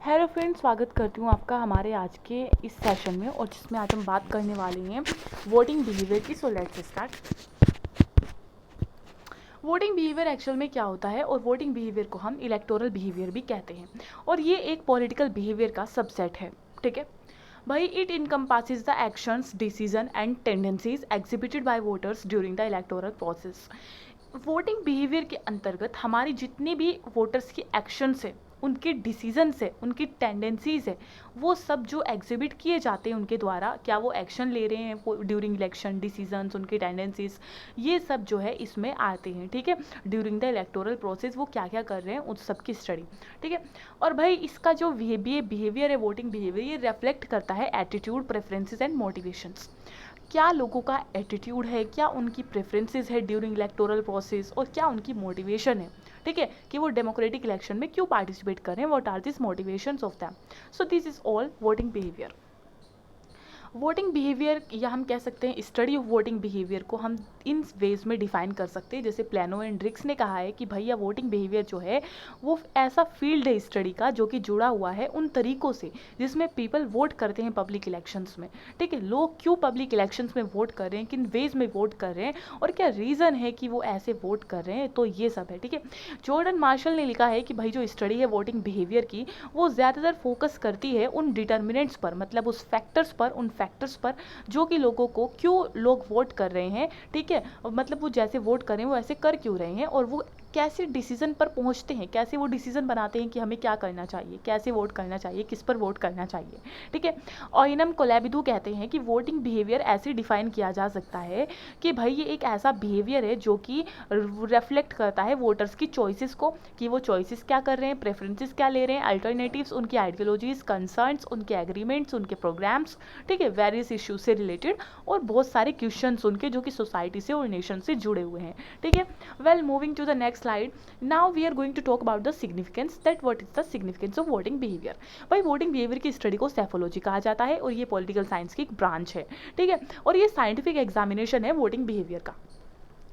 Hello friends, स्वागत करती हूँ आपका हमारे आज के इस सेशन में, और जिसमें आज हम बात करने वाले हैं वोटिंग बिहेवियर की। So let's start. Voting behaviour actual में क्या होता है, और वोटिंग बिहेवियर को हम इलेक्टोरल बिहेवियर भी कहते हैं, और ये एक पॉलिटिकल बिहेवियर का सबसेट है। ठीक है भाई, it encompasses the actions, decision and tendencies exhibited by voters during the electoral process. Voting behaviour के अंतर्गत हमारी जितनी भी वोटर्स की एक्शंस है, उनके डिसीजंस है, उनकी टेंडेंसीज है, वो सब जो एग्जिबिट किए जाते हैं उनके द्वारा, क्या वो एक्शन ले रहे हैं ड्यूरिंग इलेक्शन, डिसीजंस, उनकी टेंडेंसीज, ये सब जो है इसमें आते हैं। ठीक है, ड्यूरिंग द इलेक्टोरल प्रोसेस वो क्या क्या कर रहे हैं उस सब की स्टडी। ठीक है, और भाई इसका जो बिहेवियर है, वोटिंग बिहेवियर, ये रिफ्लेक्ट करता है एटीट्यूड, प्रेफरेंसेस एंड मोटिवेशंस। क्या लोगों का एटीट्यूड है, क्या उनकी प्रेफरेंसेस है ड्यूरिंग इलेक्टोरल प्रोसेस, और क्या उनकी मोटिवेशन है। ठीक है, कि वो डेमोक्रेटिक इलेक्शन में क्यों पार्टिसिपेट कर रहे हैं, what are this motivations of them. So this is all voting behaviour. Voting behaviour, या हम कह सकते हैं स्टडी ऑफ वोटिंग बिहेवियर को हम इन वेज में डिफाइन कर सकते हैं, जैसे प्लेनो एंड ड्रिक्स ने कहा है कि भैया वोटिंग बिहेवियर जो है वो ऐसा फील्ड है स्टडी का जो कि जुड़ा हुआ है उन तरीकों से जिसमें पीपल वोट करते हैं पब्लिक इलेक्शंस में। ठीक है, लोग क्यों पब्लिक इलेक्शंस में वोट कर रहे हैं, किन वेज में वोट कर रहे हैं, और क्या रीज़न है कि वो ऐसे वोट कर रहे हैं, तो ये सब है। ठीक है, जॉर्डन मार्शल ने लिखा है कि भाई जो स्टडी है वोटिंग बिहेवियर की, वो ज़्यादातर फोकस करती है उन डिटर्मिनेंट्स पर, मतलब उस फैक्टर्स पर, उन फैक्टर्स पर जो कि लोगों को, क्यों लोग वोट कर रहे हैं। ठीक है, मतलब वो जैसे वोट कर रहे हैं वो ऐसे कर क्यों रहे हैं, और वो कैसे डिसीजन पर पहुंचते हैं, कैसे वो डिसीजन बनाते हैं कि हमें क्या करना चाहिए, कैसे वोट करना चाहिए, किस पर वोट करना चाहिए। ठीक है, ओइनम कोलेबिदू कहते हैं कि वोटिंग बिहेवियर ऐसे डिफाइन किया जा सकता है कि भाई ये एक ऐसा बिहेवियर है जो कि रिफ्लेक्ट करता है वोटर्स की चॉइसेस को, कि वो चॉइसेस क्या कर रहे हैं, प्रेफरेंसेस क्या ले रहे हैं, अल्टरनेटिव्स, उनकी आइडियोलॉजीज, कंसर्न्स, उनके एग्रीमेंट्स, उनके प्रोग्राम्स। ठीक है, वेरियस इश्यूज से रिलेटेड, और बहुत सारे क्वेश्चंस उनके जो कि सोसाइटी से और नेशन से जुड़े हुए हैं। ठीक है, well moving to the next slide, now we are going to talk about the significance, that what is the significance of voting behaviour. भाई वोटिंग बिहेवियर की स्टडी को सेफोलॉजी कहा जाता है, और ये पॉलिटिकल साइंस की एक ब्रांच है। ठीक है, और ये साइंटिफिक एग्जामिनेशन है वोटिंग बिहेवियर का।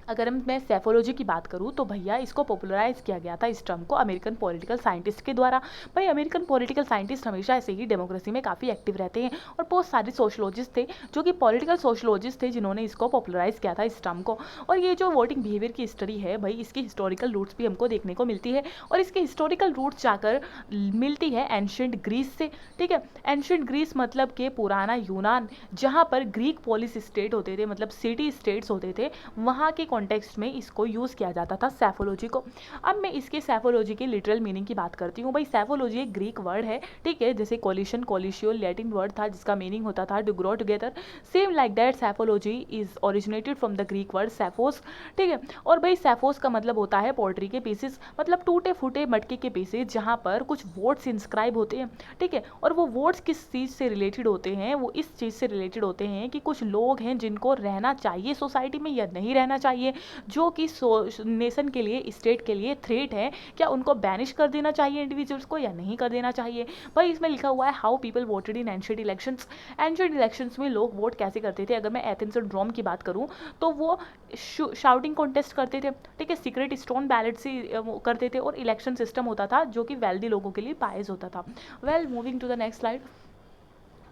अगर मैं सेफोलॉजी की बात करूँ तो भैया इसको पॉपुलराइज किया गया था, इस टर्म को, अमेरिकन पॉलिटिकल साइंटिस्ट के द्वारा। भाई अमेरिकन पॉलिटिकल साइंटिस्ट हमेशा ऐसे ही डेमोक्रेसी में काफ़ी एक्टिव रहते हैं, और बहुत सारे सोशलॉजिस्ट थे जो कि पॉलिटिकल सोशलॉजिस्ट थे जिन्होंने इसको पॉपुलराइज किया था, इस टर्म को। और ये जो वोटिंग बिहेवियर की स्टडी है भाई, इसकी हिस्टोरिकल रूट्स भी हमको देखने को मिलती है, और इसके हिस्टोरिकल रूट्स जाकर मिलती है एंशियंट ग्रीस से। ठीक है, एंशियंट ग्रीस मतलब के पुराना यूनान, जहाँ पर ग्रीक पॉलिस स्टेट होते थे, मतलब सिटी स्टेट्स होते थे, वहाँ के कॉन्टेक्स्ट में इसको यूज़ किया जाता था, सेफोलॉजी को। अब मैं इसके सेफोलॉजी की लिटरल मीनिंग की बात करती हूँ। भाई सेफोलॉजी एक ग्रीक वर्ड है। ठीक है, जैसे कोलिशन, कोलिशियो लैटिन वर्ड था जिसका मीनिंग होता था to grow together, same like that psephology is originated from the Greek word psephos. ठीक है, और भाई सेफोस का मतलब होता है पोट्री के पीसेस, मतलब टूटे फूटे मटके के पीसेस जहाँ पर कुछ वोट्स इंस्क्राइब होते हैं। ठीक है, और वो वोट्स किस चीज़ से रिलेटेड होते हैं, वो इस चीज़ से रिलेटेड होते हैं कि कुछ लोग हैं जिनको रहना चाहिए सोसाइटी में या नहीं रहना चाहिए, जो कि नेशन के लिए, स्टेट के लिए थ्रेट है, क्या उनको बैनिश कर देना चाहिए इंडिविजुअल्स को या नहीं कर देना चाहिए। भाई इसमें लिखा हुआ है how people voted in ancient elections. Ancient elections में लोग वोट कैसे करते थे। अगर मैं एथेंस और रोम की बात करूं तो वो शाउटिंग कॉन्टेस्ट करते थे। ठीक है, सीक्रेट स्टोन बैलेट से करते थे, और इलेक्शन सिस्टम होता था जो कि वेल्दी लोगों के लिए पायज होता था। Well moving to the next slide,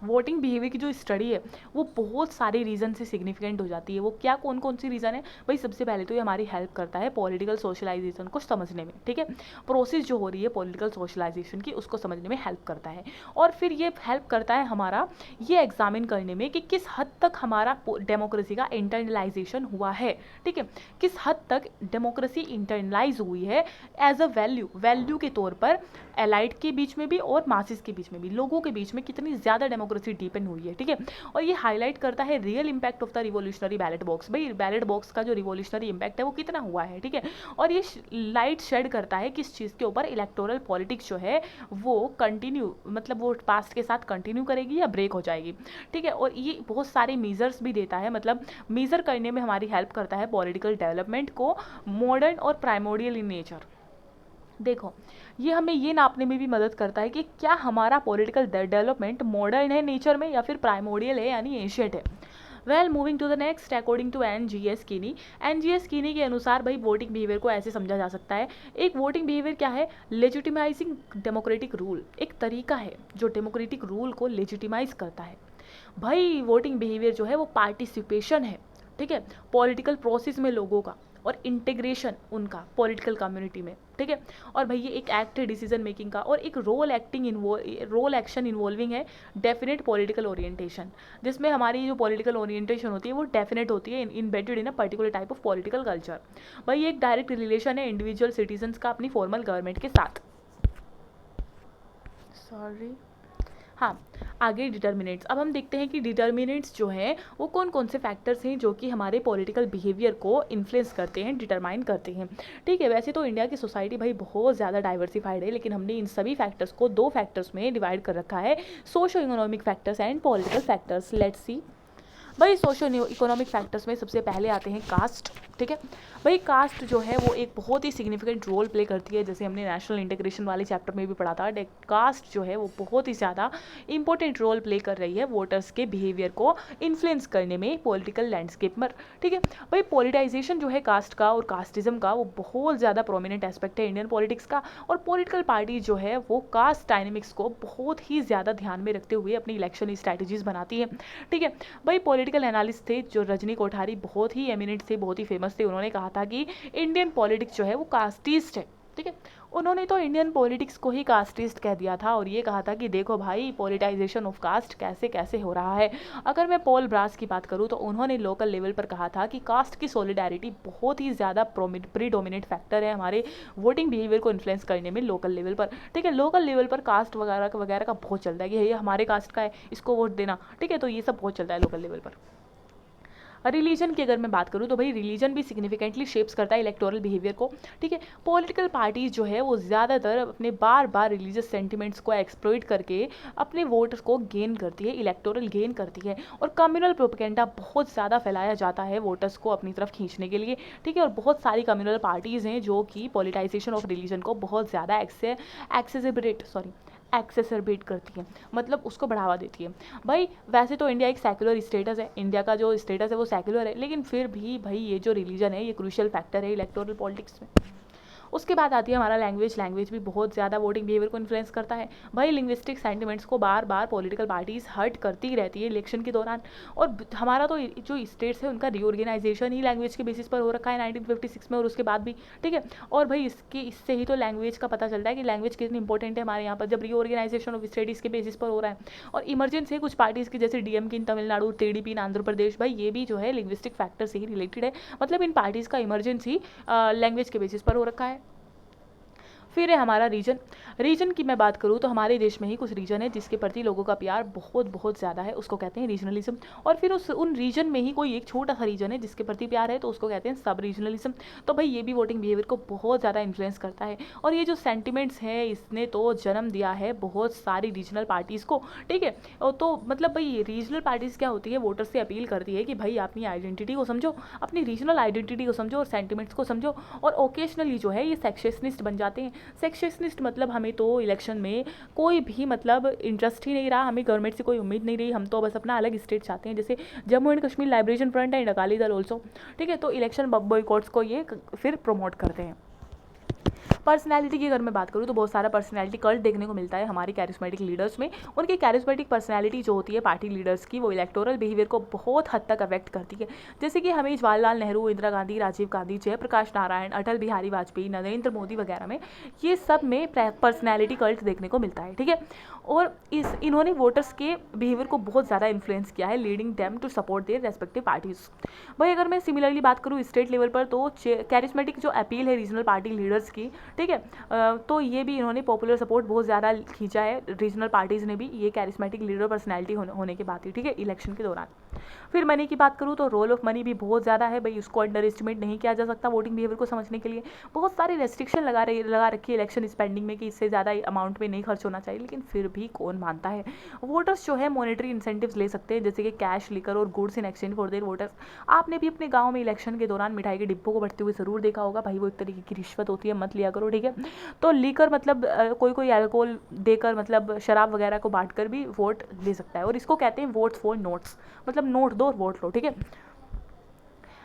voting behaviour की जो स्टडी है वो बहुत सारे रीज़न से सिग्निफिकेंट हो जाती है। वो क्या, कौन कौन सी रीज़न है भाई। सबसे पहले तो ये हमारी हेल्प करता है पॉलिटिकल सोशलाइजेशन को समझने में। ठीक है, प्रोसेस जो हो रही है पॉलिटिकल सोशलाइजेशन की, उसको समझने में हेल्प करता है। और फिर ये हेल्प करता है हमारा ये एग्जामिन करने में कि किस हद तक हमारा डेमोक्रेसी का इंटरनलाइजेशन हुआ है। ठीक है, किस हद तक डेमोक्रेसी इंटरनलाइज हुई है एज अ वैल्यू के तौर पर, एलाइट के बीच में भी और मासिस के बीच में भी, लोगों के बीच में कितनी ज़्यादा डेमोक्रेसी डीपन हुई है। ठीक है, और ये हाईलाइट करता है real impact of the revolutionary ballot box. भाई बैलेट बॉक्स का जो रिवोल्यूशनरी इंपैक्ट है वो कितना हुआ है। ठीक है, और ये लाइट शेड करता है किस चीज़ के ऊपर, इलेक्टोरल पॉलिटिक्स जो है वो कंटिन्यू, मतलब वो पास्ट के साथ कंटिन्यू करेगी या ब्रेक हो जाएगी। ठीक है, और ये बहुत सारे मेजर्स भी देता है, मतलब मेजर करने में हमारी हेल्प करता है पॉलिटिकल डेवलपमेंट को, मॉडर्न और प्राइमोडियल इन नेचर। देखो, ये हमें ये नापने में भी मदद करता है कि क्या हमारा पॉलिटिकल डेवलपमेंट मॉडर्न है नेचर में या फिर प्राइमोडियल है यानी एंशिएंट है। Well moving to the next, according to NGS Keeny, NGS Keeny के अनुसार भाई वोटिंग बिहेवियर को ऐसे समझा जा सकता है, एक वोटिंग बिहेवियर क्या है, लेजिटिमाइजिंग डेमोक्रेटिक रूल, एक तरीका है जो डेमोक्रेटिक रूल को लेजिटिमाइज करता है। भाई वोटिंग बिहेवियर जो है वो पार्टिसिपेशन है, ठीक है, पॉलिटिकल प्रोसेस में लोगों का, और इंटीग्रेशन उनका पॉलिटिकल कम्युनिटी में, ठीक है। और भाई ये एक एक्ट है डिसीजन मेकिंग का, और एक रोल एक्शन इन्वॉल्विंग है डेफिनेट पॉलिटिकल ओरिएंटेशन, जिसमें हमारी जो पॉलिटिकल ओरिएंटेशन होती है वो डेफिनेट होती है, embedded in a particular type of political culture. भाई ये एक डायरेक्ट रिलेशन है इंडिविजुअल सिटीजन्स का अपनी फॉर्मल गवर्नमेंट के साथ। सॉरी, हाँ, आगे डिटर्मिनेंट्स। अब हम देखते हैं कि डिटर्मिनेंट्स जो हैं वो कौन कौन से फैक्टर्स हैं जो कि हमारे पॉलिटिकल बिहेवियर को इन्फ्लुएंस करते हैं, डिटरमाइन करते हैं, ठीक है। वैसे तो इंडिया की सोसाइटी भाई बहुत ज़्यादा डाइवर्सिफाइड है, लेकिन हमने इन सभी फैक्टर्स को दो फैक्टर्स में डिवाइड कर रखा है, socio economic factors and political factors. Let's see. भाई सोशो इकोनॉमिक फैक्टर्स में सबसे पहले आते हैं कास्ट, ठीक है। भाई कास्ट जो है वो एक बहुत ही सिग्निफिकेंट रोल प्ले करती है, जैसे हमने नेशनल इंटीग्रेशन वाले चैप्टर में भी पढ़ा था, कास्ट जो है वो बहुत ही ज़्यादा इंपॉर्टेंट रोल प्ले कर रही है वोटर्स के बिहेवियर को इन्फ्लुएंस करने में पॉलिटिकल लैंडस्केप पर, ठीक है। भाई पॉलिटाइजेशन जो है कास्ट का और कास्टिज्म का वो बहुत ज़्यादा प्रोमिनेंट एस्पेक्ट है इंडियन पॉलिटिक्स का, और पॉलिटिकल पार्टी जो है वो कास्ट डायनेमिक्स को बहुत ही ज़्यादा ध्यान में रखते हुए अपनी इलेक्शन स्ट्रैटेजीज बनाती है, ठीक है। भाई पॉलिटिकल एनालिस्ट थे जो रजनी कोठारी, बहुत ही एमिनेंट थे, बहुत ही फेमस थे, उन्होंने कहा था कि इंडियन पॉलिटिक्स जो है वो कास्टिस्ट है, ठीक है। उन्होंने तो इंडियन पॉलिटिक्स को ही कास्टिस्ट कह दिया था, और ये कहा था कि देखो भाई पॉलिटाइजेशन ऑफ कास्ट कैसे कैसे हो रहा है। अगर मैं पॉल ब्रास की बात करूँ तो उन्होंने लोकल लेवल पर कहा था कि कास्ट की सॉलिडारिटी बहुत ही ज़्यादा प्रीडोमिनेंट फैक्टर है हमारे वोटिंग बिहेवियर को इन्फ्लुएंस करने में लोकल लेवल पर, ठीक है। लोकल लेवल पर कास्ट वगैरह वगैरह का बहुत चलता है कि ये हमारे कास्ट का है, इसको वोट देना, ठीक है, तो ये सब बहुत चलता है लोकल लेवल पर। रिलीजन की अगर मैं बात करूँ तो भाई रिलीजन भी सिग्निफिकेंटली शेप्स करता है इलेक्टोरल बिहेवियर को, ठीक है। पॉलिटिकल पार्टीज जो है वो ज़्यादातर अपने बार बार रिलीजियस सेंटिमेंट्स को एक्सप्लॉइट करके अपने वोटर्स को गेन करती है, इलेक्टोरल गेन करती है, और कम्युनल प्रोपेगेंडा बहुत ज़्यादा फैलाया जाता है वोटर्स को अपनी तरफ खींचने के लिए, ठीक है। और बहुत सारी कम्युनल पार्टीज़ हैं जो कि पॉलिटाइजेशन ऑफ रिलीजन को बहुत ज़्यादा एक्सेसरबेट करती है, मतलब उसको बढ़ावा देती है। भाई वैसे तो इंडिया एक सेक्युलर स्टेटस है, इंडिया का जो स्टेटस है वो सेक्युलर है, लेकिन फिर भी भाई ये जो रिलीजन है ये क्रूशियल फैक्टर है इलेक्टोरल पॉलिटिक्स में। उसके बाद आती है हमारा लैंग्वेज भी बहुत ज़्यादा वोटिंग बिहेवियर को इन्फ्लुएंस करता है। भाई लिंग्विस्टिक सेंटिमेंट्स को बार बार पॉलिटिकल पार्टीज हर्ट करती रहती है इलेक्शन के दौरान, और हमारा तो जो स्टेट्स है उनका रीऑर्गेनाइजेशन ही लैंग्वेज के बेसिस पर हो रखा है 1956 में और उसके बाद भी, ठीक है। और भाई इससे ही तो लैंग्वेज का पता चलता है कि लैंग्वेज कितनी इंपॉर्टेंट है हमारे यहाँ पर, जब रीऑर्गेनाइजेशन ऑफ स्टेट इसके बेसिस पर हो रहा है। और इमरजेंस है कुछ पार्टीज़ की, जैसे डीएमके इन तमिलनाडु, टीडीपी इन आंध्र प्रदेश, भाई ये भी जो है लिंग्विस्टिक फैक्टर से ही रिलेटेड है, मतलब इन पार्टीज़ का इमरजेंस ही लैंग्वेज के बेसिस पर हो रखा है। फिर है हमारा रीजन की मैं बात करूँ तो हमारे देश में ही कुछ रीजन है जिसके प्रति लोगों का प्यार बहुत बहुत ज़्यादा है, उसको कहते हैं रीजनलिज्म। और फिर उन रीजन में ही कोई एक छोटा सा रीजन है जिसके प्रति प्यार है तो उसको कहते हैं सब रीजनलिज्म। तो भाई ये भी वोटिंग बिहेवियर को बहुत ज़्यादा इन्फ्लुएंस करता है, और ये जो सेंटिमेंट्स है इसने तो जन्म दिया है बहुत सारी रीजनल पार्टीज़ को, ठीक है। तो मतलब भाई रीजनल पार्टीज़ क्या होती है, वोटर से अपील करती है कि भाई अपनी आइडेंटिटी को समझो, अपनी रीजनल आइडेंटिटी को समझो और सेंटिमेंट्स को समझो, और ओकेशनली जो है ये सेक्शनिस्ट बन जाते हैं। सेक्शनिस्ट मतलब हमें तो इलेक्शन में कोई भी मतलब इंटरेस्ट ही नहीं रहा, हमें गवर्नमेंट से कोई उम्मीद नहीं रही, हम तो बस अपना अलग स्टेट चाहते हैं, जैसे Jammu and Kashmir liberation front and Akali Dal also, ठीक है। तो इलेक्शन बॉयकॉट्स को ये फिर प्रमोट करते हैं। पर्सनैलिटी की अगर मैं बात करूँ तो बहुत सारा पर्सनैलिटी कल्ट देखने को मिलता है हमारी कैरिस्मेटिक लीडर्स में। उनकी कैरिस्मेटिक पर्सनैलिटी जो होती है पार्टी लीडर्स की, वो इलेक्टोरल बिहेवियर को बहुत हद तक अफेक्ट करती है, जैसे कि हमें जवाहरलाल नेहरू, इंदिरा गांधी, राजीव गांधी, जयप्रकाश नारायण, अटल बिहारी वाजपेयी, नरेंद्र मोदी वगैरह में, ये सब में पर्सनैलिटी कल्ट देखने को मिलता है, ठीक है। और इन्होंने वोटर्स के बिहेवियर को बहुत ज़्यादा इन्फ्लुएंस किया है, leading them to support their respective parties. भाई अगर मैं सिमिलरली बात करूँ स्टेट लेवल पर तो कैरिस्मेटिक जो अपील है रीजनल पार्टी लीडर्स की, ठीक है, तो ये भी इन्होंने पॉपुलर सपोर्ट बहुत ज़्यादा खींचा है रीजनल पार्टीज़ ने भी, ये कैरिस्मेटिक लीडर पर्सनैलिटी होने के बाद ही, ठीक है, इलेक्शन के दौरान। फिर मनी की बात करूँ तो रोल ऑफ मनी भी बहुत ज़्यादा है, भाई उसको अंडर एस्टिमेट नहीं किया जा सकता वोटिंग बिहेवियर को समझने के लिए। बहुत सारी रेस्ट्रिक्शन लगा रखी है इलेक्शन स्पेंडिंग में कि इससे ज़्यादा अमाउंट में नहीं खर्च होना चाहिए, लेकिन फिर भी कौन मानता है। वोटर्स जो है मॉनेटरी इंसेंटिव्स ले सकते हैं, जैसे कि कैश, लिकर और goods in exchange for their voters. आपने भी अपने गाँव में इलेक्शन के दौरान मिठाई के डिब्बों को बढ़ते हुए ज़रूर देखा होगा, भाई वो एक तरीके की रिश्वत होती है, मत लिया करो, ठीक है। तो लीकर मतलब कोई कोई अल्कोहल देकर मतलब शराब वगैरह को बांट कर भी वोट ले सकता है, और इसको कहते हैं वोट्स फॉर नोट्स, मतलब नोट दो और वोट लो, ठीक है।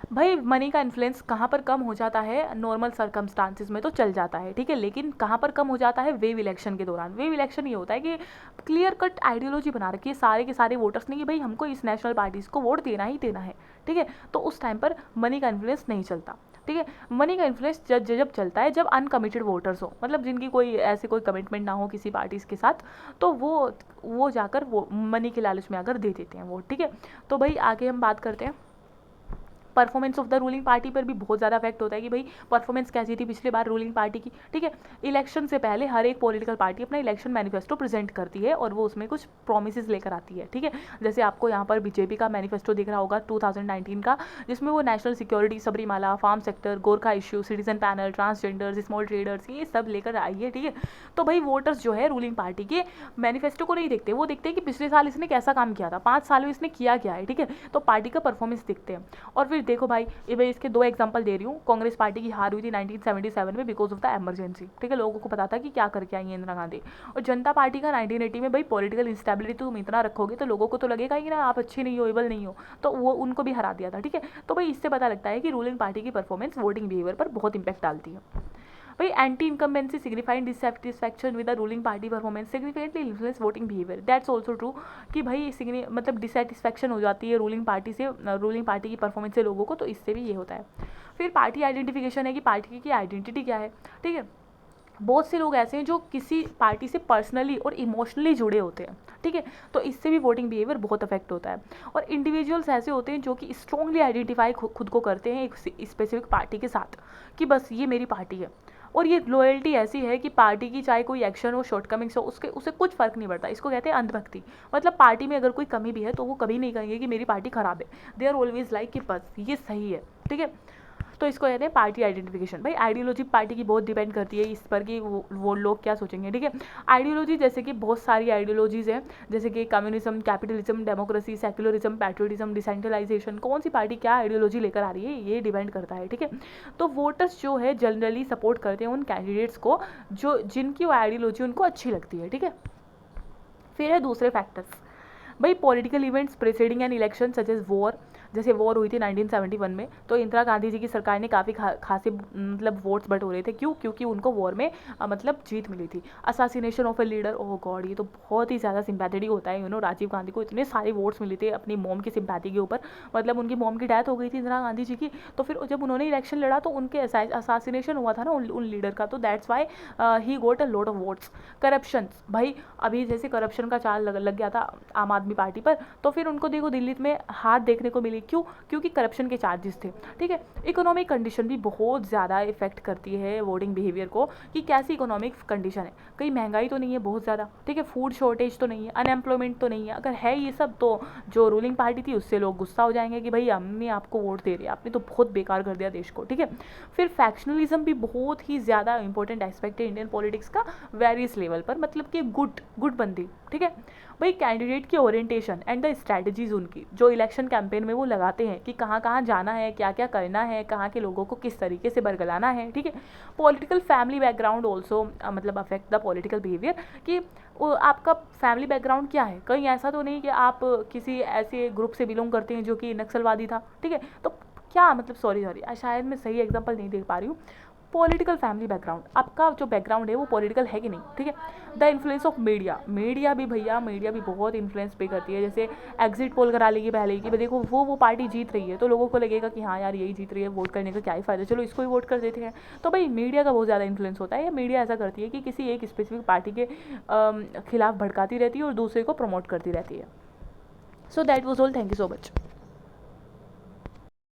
भाई मनी का इन्फ्लुएंस कहाँ पर कम हो जाता है, नॉर्मल सर्कमस्टांसिस में तो चल जाता है, ठीक है, लेकिन कहाँ पर कम हो जाता है, वेव इलेक्शन के दौरान। वेव इलेक्शन ये होता है कि क्लियर कट आइडियोलॉजी बना रखी है सारे के सारे वोटर्स ने कि भाई हमको इस नेशनल पार्टीज को वोट देना ही देना है, ठीक है। तो उस टाइम पर मनी का इन्फ्लुएंस नहीं चलता, ठीक है। मनी का इन्फ्लुएंस जब चलता है जब अनकमिटेड वोटर्स हो, मतलब जिनकी कोई ऐसे कोई कमिटमेंट ना हो किसी पार्टीज के साथ, तो वो जाकर वो मनी के लालच में आकर दे देते हैं वोट, ठीक है। तो भाई आगे हम बात करते हैं, performance of the ruling party पर भी बहुत ज़्यादा इफेक्ट होता है कि भाई परफॉर्मेंस कैसी थी पिछले बार रूलिंग पार्टी की, ठीक है। इलेक्शन से पहले हर एक पॉलिटिकल पार्टी अपना इलेक्शन मैनिफेस्टो प्रेजेंट करती है और वो उसमें कुछ प्रोमिसेस लेकर आती है, ठीक है। जैसे आपको यहाँ पर बीजेपी का मैनिफेस्टो दिख रहा होगा 2019 का, जिसमें वो national security, Sabarimala, farm sector, Gorkha issue, citizen panel, transgenders, small traders, ये सब लेकर आई है, ठीक है। तो भाई वोटर्स जो है रूलिंग पार्टी के मैनिफेस्टो को नहीं देखते, वो देखते हैं कि पिछले साल इसने कैसा काम किया था, 5 साल में इसने किया क्या है, ठीक है। तो पार्टी का परफॉर्मेंस देखते हैं। और फिर देखो भाई, ये मैं इसके 2 एग्जांपल दे रही हूँ। कांग्रेस पार्टी की हार हुई थी 1977 में बिकॉज ऑफ द इमरजेंसी, ठीक है। लोगों को पता था कि क्या करके आई है इंदिरा गांधी। और जनता पार्टी का 1980 में भाई पॉलिटिकल इंस्टेबिलिटी तुम इतना रखोगे तो लोगों को तो लगेगा कि ना आप अच्छी नहीं हो, एबल नहीं हो, तो वो उनको भी हरा दिया था, ठीक है। तो भाई इससे पता लगता है कि रूलिंग पार्टी की परफॉर्मेंस वोटिंग बिहेवियर पर बहुत इंपैक्ट डालती है। भाई anti incumbency signifying dissatisfaction with the ruling party performance significantly influence voting behaviour, that's also true कि भाई मतलब डिससेटिस्फैक्शन हो जाती है रूलिंग पार्टी से, रूलिंग पार्टी की परफॉर्मेंस से लोगों को, तो इससे भी ये होता है। फिर पार्टी आइडेंटिफिकेशन है कि पार्टी की आइडेंटिटी क्या है, ठीक है। बहुत से लोग ऐसे हैं जो किसी पार्टी से पर्सनली और इमोशनली जुड़े होते हैं, ठीक है। तो इससे भी वोटिंग बिहेवियर बहुत अफेक्ट होता है। और इंडिविजुअल्स ऐसे होते हैं जो कि स्ट्रांगली आइडेंटिफाई खुद को करते हैं एक स्पेसिफिक पार्टी के साथ कि बस ये मेरी पार्टी है। और ये लॉयल्टी ऐसी है कि पार्टी की चाहे कोई एक्शन हो, शॉर्टकमिंग्स हो, उसे कुछ फर्क नहीं पड़ता। इसको कहते हैं अंधभक्ति, मतलब पार्टी में अगर कोई कमी भी है तो वो कभी नहीं कहेंगे कि मेरी पार्टी खराब है, दे आर ऑलवेज लाइक कि बस ये सही है, ठीक है। तो इसको कहते हैं पार्टी आइडेंटिफिकेशन। भाई आइडियोलॉजी पार्टी की बहुत डिपेंड करती है इस पर कि वो लोग क्या सोचेंगे, ठीक है। आइडियोलॉजी जैसे कि बहुत सारी आइडियोलॉजीज हैं, जैसे कि communism, capitalism, democracy, secularism, patriotism, decentralisation, कौन सी पार्टी क्या आइडियोलॉजी लेकर आ रही है ये डिपेंड करता है, ठीक है। तो वोटर्स जो है जनरली सपोर्ट करते हैं उन कैंडिडेट्स को जो जिनकी वो आइडियोलॉजी उनको अच्छी लगती है, ठीक है। फिर है दूसरे फैक्टर्स, भाई political events preceding an election such as war, जैसे वॉर हुई थी 1971 में, तो इंदिरा गांधी जी की सरकार ने काफ़ी खासे मतलब वोट्स बटोरे थे। क्यों? क्योंकि उनको वॉर में मतलब जीत मिली थी। Assassination of a leader, oh God, ये तो बहुत ही ज़्यादा सिंपैथेटिक होता है। राजीव गांधी को इतने सारे वोट्स मिले थे अपनी मॉम की सिंपैथी के ऊपर, मतलब उनकी मॉम की डेथ हो गई थी इंदिरा गांधी जी की, तो फिर जब उन्होंने इलेक्शन लड़ा तो उनके असासिनेशन हुआ था ना उन लीडर का, तो that's why he got a lot of votes. Corruption, भाई अभी जैसे करप्शन का चाल लग गया था आम आदमी पार्टी पर, तो फिर उनको देखो दिल्ली में हार देखने को मिली। क्यों? क्योंकि करप्शन के चार्जेस थे, ठीक है। इकोनॉमिक कंडीशन भी बहुत ज़्यादा इफेक्ट करती है वोटिंग बिहेवियर को कि कैसी इकोनॉमिक कंडीशन है, कहीं महंगाई तो नहीं है बहुत ज़्यादा, ठीक है, फूड शॉर्टेज तो नहीं है, अनएम्प्लॉयमेंट तो नहीं है। अगर है ये सब तो जो रूलिंग पार्टी थी उससे लोग गुस्सा हो जाएंगे कि भाई हमने आपको वोट दे दिया, आपने तो बहुत बेकार कर दिया देश को, ठीक है। फिर फैक्शनलिज्म भी बहुत ही ज़्यादा इंपॉर्टेंट एस्पेक्ट है इंडियन पॉलिटिक्स का वेरियस लेवल पर, मतलब कि गुट बंदी, ठीक है। भाई कैंडिडेट की ओरिएंटेशन एंड द स्ट्रैटेजीज उनकी जो इलेक्शन कैंपेन में वो लगाते हैं कि कहाँ कहाँ जाना है, क्या क्या करना है, कहाँ के लोगों को किस तरीके से बरगलाना है, ठीक है। पॉलिटिकल फैमिली बैकग्राउंड ऑल्सो मतलब अफेक्ट द पॉलिटिकल बिहेवियर कि आपका फैमिली बैकग्राउंड क्या है। कहीं ऐसा तो नहीं कि आप किसी ऐसे ग्रुप से बिलोंग करते हैं जो कि नक्सलवादी था, ठीक है। तो क्या मतलब सॉरी शायद मैं सही एग्जाम्पल नहीं दे पा रही हूँ। पॉलिटिकल फैमिली बैकग्राउंड, आपका जो बैकग्राउंड है वो पॉलिटिकल है कि नहीं, ठीक है। द इन्फ्लुएंस ऑफ मीडिया भी भैया, मीडिया भी बहुत इन्फ्लुएंस पे करती है। जैसे एग्जिट पोल करा लेगी पहले कि देखो वो पार्टी जीत रही है, तो लोगों को लगेगा कि हाँ यार यही जीत रही है, वोट करने का क्या ही फायदा, चलो इसको ही वोट कर देते हैं। तो भाई मीडिया का बहुत ज़्यादा इन्फ्लुएंस होता है, या मीडिया ऐसा करती है कि किसी एक स्पेसिफिक पार्टी के खिलाफ भड़काती रहती है और दूसरे को प्रमोट करती रहती है। So that was all, thank you so much.